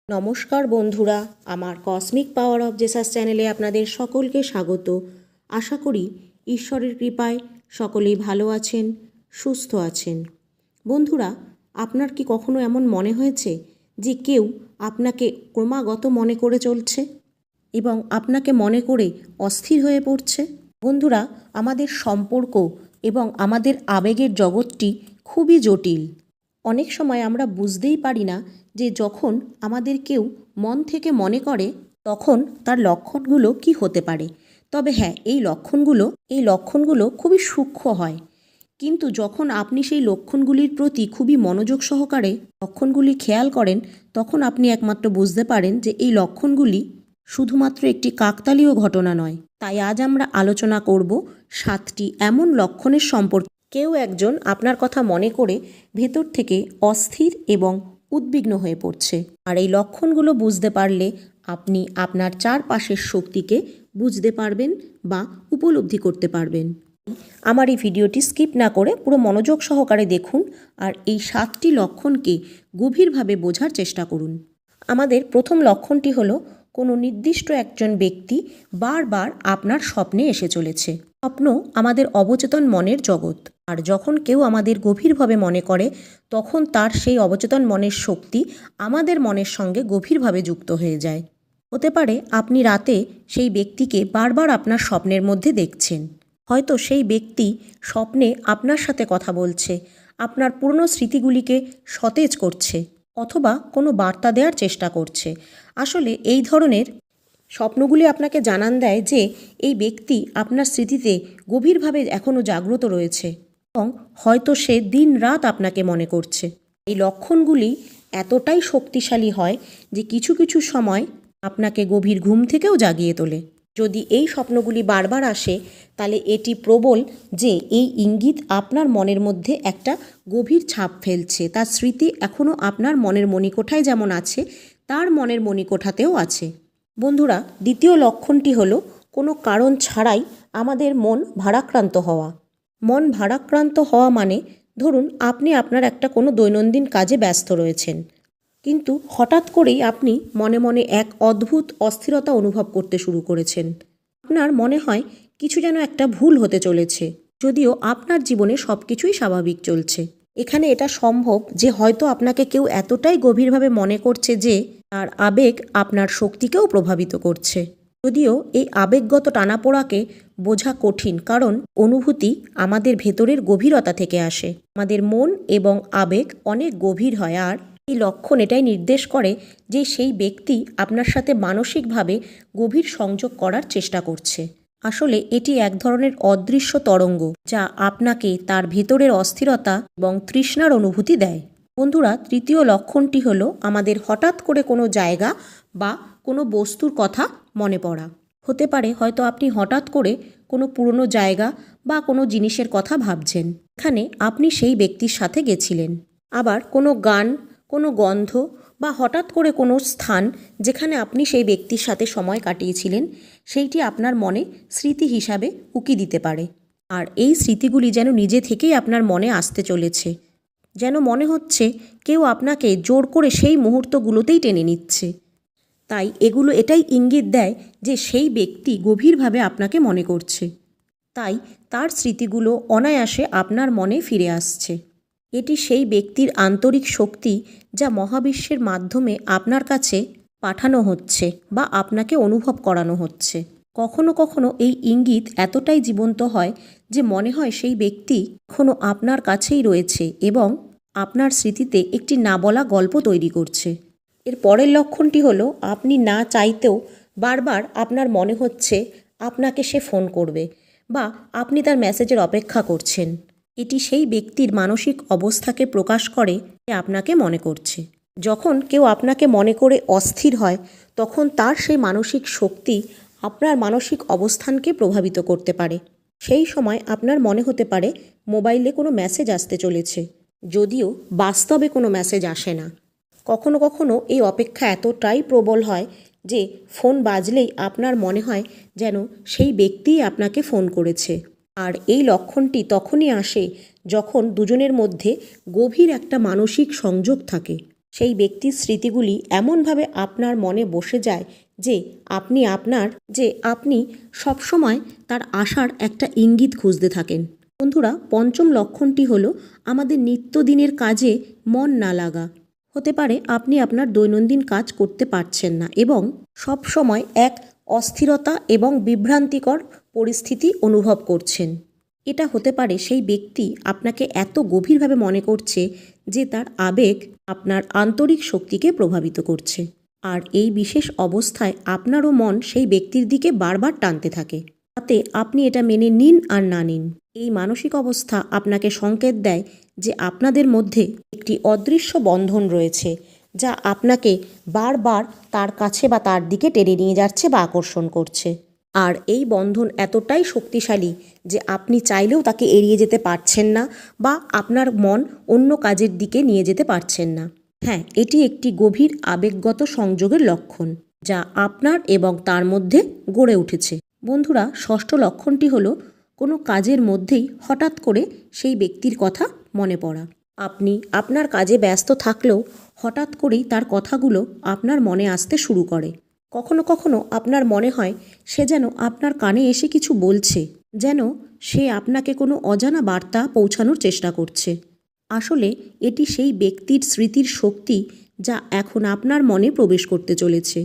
নমস্কার বন্ধুরা, আমার কসমিক পাওয়ার অফ জেসাস চ্যানেলে আপনাদের সকলকে স্বাগত। আশা করি ঈশ্বরের কৃপায় সকলেই ভালো আছেন, সুস্থ আছেন। বন্ধুরা, আপনার কি কখনো এমন মনে হয়েছে যে কেউ আপনাকে ক্রমাগত মনে করে চলছে এবং আপনাকে মনে করে অস্থির হয়ে পড়ছে? বন্ধুরা, আমাদের সম্পর্ক এবং আমাদের আবেগের জগৎটি খুবই জটিল। অনেক সময় আমরা বুঝতেই পারি না যে যখন আমাদের কেউ মন থেকে মনে করে তখন তার লক্ষণগুলো কি হতে পারে। তবে হ্যাঁ, এই লক্ষণগুলো খুবই সূক্ষ্ম হয়। কিন্তু যখন আপনি সেই লক্ষণগুলির প্রতি খুবই মনোযোগ সহকারে লক্ষণগুলি খেয়াল করেন, তখন আপনি একমাত্র বুঝতে পারেন যে এই লক্ষণগুলি শুধুমাত্র একটি কাকতালীয় ঘটনা নয়। তাই আজ আমরা আলোচনা করব 7টি এমন লক্ষণের সম্পর্কে। কেউ একজন আপনার কথা মনে করে ভেতর থেকে অস্থির এবং উদ্বিগ্ন হয়ে পড়ছে। আর এই লক্ষণগুলো বুঝতে পারলে আপনি আপনার চারপাশের শক্তিকে বুঝতে পারবেন বা উপলব্ধি করতে পারবেন। আমার এই ভিডিওটি স্কিপ না করে পুরো মনোযোগ সহকারে দেখুন আর এই 7টি লক্ষণকে গভীরভাবে বোঝার চেষ্টা করুন। আমাদের প্রথম লক্ষণটি হলো কোনো নির্দিষ্ট একজন ব্যক্তি বারবার আপনার স্বপ্নে এসে চলেছে। স্বপ্ন আমাদের অবচেতন মনের জগৎ, আর যখন কেউ আমাদের গভীরভাবে মনে করে তখন তার সেই অবচেতন মনের শক্তি আমাদের মনের সঙ্গে গভীরভাবে যুক্ত হয়ে যায়। হতে পারে আপনি রাতে সেই ব্যক্তিকে বারবার আপনার স্বপ্নের মধ্যে দেখছেন। হয়তো সেই ব্যক্তি স্বপ্নে আপনার সাথে কথা বলছে, আপনার পুরনো স্মৃতিগুলিকে সতেজ করছে অথবা কোনো বার্তা দেওয়ার চেষ্টা করছে। আসলে এই ধরনের স্বপ্নগুলি আপনাকে জানান দেয় যে এই ব্যক্তি আপনার স্মৃতিতে গভীরভাবে এখনও জাগ্রত রয়েছে এবং হয়তো সে দিন রাত আপনাকে মনে করছে। এই লক্ষণগুলি এতটাই শক্তিশালী হয় যে কিছু কিছু সময় আপনাকে গভীর ঘুম থেকেও জাগিয়ে তোলে। যদি এই স্বপ্নগুলি বারবার আসে তাহলে এটি প্রবল যে এই ইঙ্গিত আপনার মনের মধ্যে একটা গভীর ছাপ ফেলছে। তার স্মৃতি এখনও আপনার মনের মণিকোঠায় যেমন আছে, তার মনের মণিকোঠাতেও আছে। বন্ধুরা, দ্বিতীয় লক্ষণটি হলো কোনো কারণ ছাড়াই আমাদের মন ভারাক্রান্ত হওয়া। মন ভারাক্রান্ত হওয়া মানে ধরুন আপনি আপনার একটা কোনো দৈনন্দিন কাজে ব্যস্ত রয়েছেন, কিন্তু হঠাৎ করেই আপনি মনে মনে এক অদ্ভুত অস্থিরতা অনুভব করতে শুরু করেছেন। আপনার মনে হয় কিছু যেন একটা ভুল হতে চলেছে, যদিও আপনার জীবনে সব কিছুই স্বাভাবিক চলছে। এখানে এটা সম্ভব যে হয়তো আপনাকে কেউ এতটাই গভীরভাবে মনে করছে যে তার আবেগ আপনার শক্তিকেও প্রভাবিত করছে। যদিও এই আবেগগত টানাপোড়াকে বোঝা কঠিন, কারণ অনুভূতি আমাদের ভেতরের গভীরতা থেকে আসে। আমাদের মন এবং আবেগ অনেক গভীর হয়, আর এই লক্ষণ এটাই নির্দেশ করে যে সেই ব্যক্তি আপনার সাথে মানসিকভাবে গভীর সংযোগ করার চেষ্টা করছে। আসলে এটি এক ধরনের অদৃশ্য তরঙ্গ যা আপনাকে তার ভেতরের অস্থিরতা এবং তৃষ্ণার অনুভূতি দেয়। বন্ধুরা, তৃতীয় লক্ষণটি হলো আমাদের হঠাৎ করে কোনো জায়গা বা কোনো বস্তুর কথা মনে পড়া। হতে পারে হয়তো আপনি হঠাৎ করে কোনো পুরনো জায়গা বা কোনো জিনিসের কথা ভাবছেন, এখানে আপনি সেই ব্যক্তির সাথে গেছিলেন। আবার কোনো গান, কোনো গন্ধ বা হঠাৎ করে কোনো স্থান যেখানে আপনি সেই ব্যক্তির সাথে সময় কাটিয়েছিলেন, সেইটি আপনার মনে স্মৃতি হিসাবে উকি দিতে পারে। আর এই স্মৃতিগুলি যেন নিজে থেকেই আপনার মনে আসতে চলেছে, যেন মনে হচ্ছে কেউ আপনাকে জোর করে সেই মুহূর্তগুলোতেই টেনে নিচ্ছে। তাই এগুলো এটাই ইঙ্গিত দেয় যে সেই ব্যক্তি গভীরভাবে আপনাকে মনে করছে, তাই তার স্মৃতিগুলো অনায়াসে আপনার মনে ফিরে আসছে। এটি সেই ব্যক্তির আন্তরিক শক্তি যা মহাবিশ্বের মাধ্যমে আপনার কাছে পাঠানো হচ্ছে বা আপনাকে অনুভব করানো হচ্ছে। কখনো কখনো এই ইঙ্গিত এতটাই জীবন্ত হয় যে মনে হয় সেই ব্যক্তি এখনও আপনার কাছেই রয়েছে এবং আপনার স্মৃতিতে একটি না বলা গল্প তৈরি করছে। এর পরের লক্ষণটি হলো আপনি না চাইতেও বারবার আপনার মনে হচ্ছে আপনাকে সে ফোন করবে বা আপনি তার মেসেজের অপেক্ষা করছেন। এটি সেই ব্যক্তির মানসিক অবস্থাকে প্রকাশ করে যে আপনাকে মনে করছে। যখন কেউ আপনাকে মনে করে অস্থির হয় তখন তার সেই মানসিক শক্তি আপনার মানসিক অবস্থানকে প্রভাবিত করতে পারে। সেই সময় আপনার মনে হতে পারে মোবাইলে কোনো মেসেজ আসতে চলেছে, যদিও বাস্তবে কোনো মেসেজ আসে না। কখনো কখনো এই অপেক্ষা এতটাই প্রবল হয় যে ফোন বাজলেই আপনার মনে হয় যেন সেই ব্যক্তিই আপনাকে ফোন করেছে। আর এই লক্ষণটি তখনই আসে যখন দুজনের মধ্যে গভীর একটা মানসিক সংযোগ থাকে। সেই ব্যক্তির স্মৃতিগুলি এমনভাবে আপনার মনে বসে যায় যে আপনি সবসময় তার আসার একটা ইঙ্গিত খুঁজতে থাকেন। বন্ধুরা, পঞ্চম লক্ষণটি হলো আমাদের নিত্যদিনের কাজে মন না লাগা। হতে পারে আপনি আপনার দৈনন্দিন কাজ করতে পারছেন না এবং সব সময় এক অস্থিরতা এবং বিভ্রান্তিকর পরিস্থিতি অনুভব করছেন। এটা হতে পারে সেই ব্যক্তি আপনাকে এত গভীরভাবে মনে করছে যে তার আবেগ আপনার আন্তরিক শক্তিকে প্রভাবিত করছে। আর এই বিশেষ অবস্থায় আপনারও মন সেই ব্যক্তির দিকে বারবার টানতে থাকে। তাতে আপনি এটা মেনে নিন আর না নিন, এই মানসিক অবস্থা আপনাকে সংকেত দেয় যে আপনাদের মধ্যে একটি অদৃশ্য বন্ধন রয়েছে, যা আপনাকে বারবার তার কাছে বা তার দিকে টেনে নিয়ে যাচ্ছে বা আকর্ষণ করছে। আর এই বন্ধন এতটাই শক্তিশালী যে আপনি চাইলেও তাকে এড়িয়ে যেতে পারছেন না বা আপনার মন অন্য কাজের দিকে নিয়ে যেতে পারছেন না। হ্যাঁ, এটি একটি গভীর আবেগগত সংযোগের লক্ষণ যা আপনার এবং তার মধ্যে গড়ে উঠেছে। বন্ধুরা, ষষ্ঠ লক্ষণটি হলো কোনো কাজের মধ্যেই হঠাৎ করে সেই ব্যক্তির কথা মনে পড়া। আপনি আপনার কাজে ব্যস্ত থাকলেও হঠাৎ করেই তার কথাগুলো আপনার মনে আসতে শুরু করে। কখনো কখনো আপনার মনে হয় সে যেন আপনার কানে এসে কিছু বলছে, যেন সে আপনাকে কোনো অজানা বার্তা পৌঁছানোর চেষ্টা করছে। আসলে এটি সেই ব্যক্তির স্মৃতির শক্তি যা এখন আপনার মনে প্রবেশ করতে চলেছে।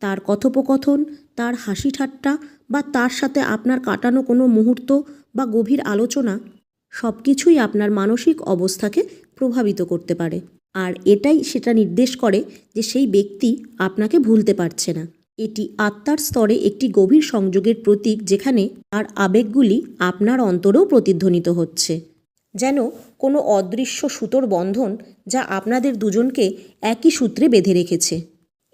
তার কথোপকথন, তার হাসি ঠাট্টা বা তার সাথে আপনার কাটানো কোনো মুহূর্ত বা গভীর আলোচনা সব কিছুই আপনার মানসিক অবস্থাকে প্রভাবিত করতে পারে। আর এটাই সেটা নির্দেশ করে যে সেই ব্যক্তি আপনাকে ভুলতে পারছে না। এটি আত্মার স্তরে একটি গভীর সংযোগের প্রতীক, যেখানে তার আবেগগুলি আপনার অন্তরেও প্রতিধ্বনিত হচ্ছে, যেন কোনো অদৃশ্য সুতোর বন্ধন যা আপনাদের দুজনকে একই সূত্রে বেঁধে রেখেছে।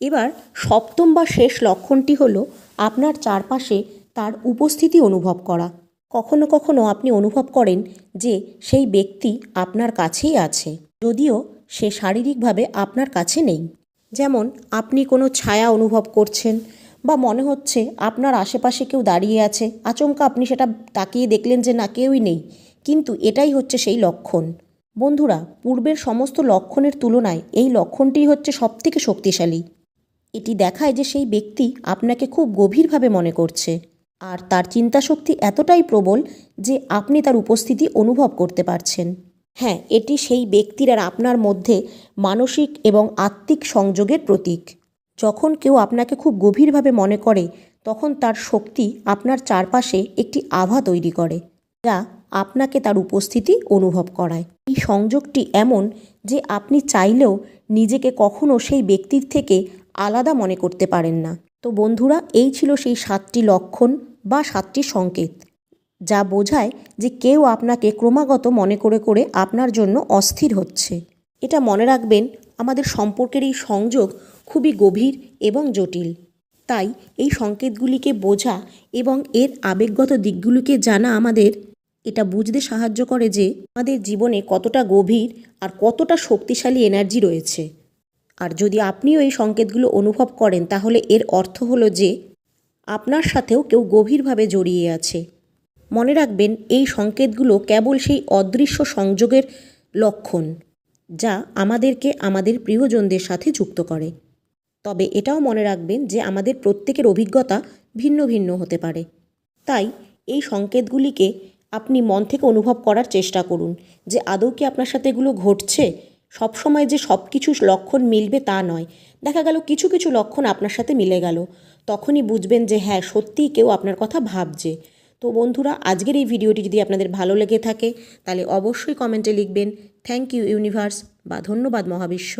এবার সপ্তম বা শেষ লক্ষণটি হলো আপনার চারপাশে তার উপস্থিতি অনুভব করা। কখনো কখনো আপনি অনুভব করেন যে সেই ব্যক্তি আপনার কাছেই আছে, যদিও সে শারীরিকভাবে আপনার কাছে নেই। যেমন আপনি কোনো ছায়া অনুভব করছেন বা মনে হচ্ছে আপনার আশেপাশে কেউ দাঁড়িয়ে আছে, আচমকা আপনি সেটা তাকিয়ে দেখলেন যে না, কেউই নেই, কিন্তু এটাই হচ্ছে সেই লক্ষণ। বন্ধুরা, পূর্বের সমস্ত লক্ষণের তুলনায় এই লক্ষণটি হচ্ছে সবথেকে শক্তিশালী। এটি দেখায় যে সেই ব্যক্তি আপনাকে খুব গভীরভাবে মনে করছে আর তার চিন্তাশক্তি এতটাই প্রবল যে আপনি তার উপস্থিতি অনুভব করতে পারছেন। হ্যাঁ, এটি সেই ব্যক্তির আর আপনার মধ্যে মানসিক এবং আত্মিক সংযোগের প্রতীক। যখন কেউ আপনাকে খুব গভীরভাবে মনে করে, তখন তার শক্তি আপনার চারপাশে একটি আভা তৈরি করে, যা আপনাকে তার উপস্থিতি অনুভব করায়। এই সংযোগটি এমন যে আপনি চাইলেও নিজেকে কখনো সেই ব্যক্তির থেকে আলাদা মনে করতে পারেন না। তো বন্ধুরা, এই ছিল সেই 7টি লক্ষণ বা 7টি সংকেত যা বোঝায় যে কেউ আপনাকে ক্রমাগত মনে করে করে আপনার জন্য অস্থির হচ্ছে। এটা মনে রাখবেন, আমাদের সম্পর্কের এই সংযোগ খুবই গভীর এবং জটিল। তাই এই সংকেতগুলিকে বোঝা এবং এর আবেগগত দিকগুলিকে জানা আমাদের এটা বুঝতে সাহায্য করে যে আমাদের জীবনে কতটা গভীর আর কতটা শক্তিশালী এনার্জি রয়েছে। আর যদি আপনিও এই সংকেতগুলো অনুভব করেন, তাহলে এর অর্থ হলো যে আপনার সাথেও কেউ গভীরভাবে জড়িয়ে আছে। মনে রাখবেন, এই সংকেতগুলো কেবল সেই অদৃশ্য সংযোগের লক্ষণ যা আমাদেরকে আমাদের প্রিয়জনদের সাথে যুক্ত করে। তবে এটাও মনে রাখবেন যে আমাদের প্রত্যেকের অভিজ্ঞতা ভিন্ন ভিন্ন হতে পারে। তাই এই সংকেতগুলিকে আপনি মন থেকে অনুভব করার চেষ্টা করুন যে আদৌ কি আপনার সাথে এগুলো ঘটছে। সবসময় যে সব কিছু লক্ষণ মিলবে তা নয়, দেখা গেল কিছু কিছু লক্ষণ আপনার সাথে মিলে গেল, তখনই বুঝবেন যে হ্যাঁ, সত্যিই কেউ আপনার কথা ভাবছে। তো বন্ধুরা, আজকের এই ভিডিওটি যদি আপনাদের ভালো লেগে থাকে তাহলে অবশ্যই কমেন্টে লিখবেন থ্যাংক ইউ ইউনিভার্স বা ধন্যবাদ মহাবিশ্ব।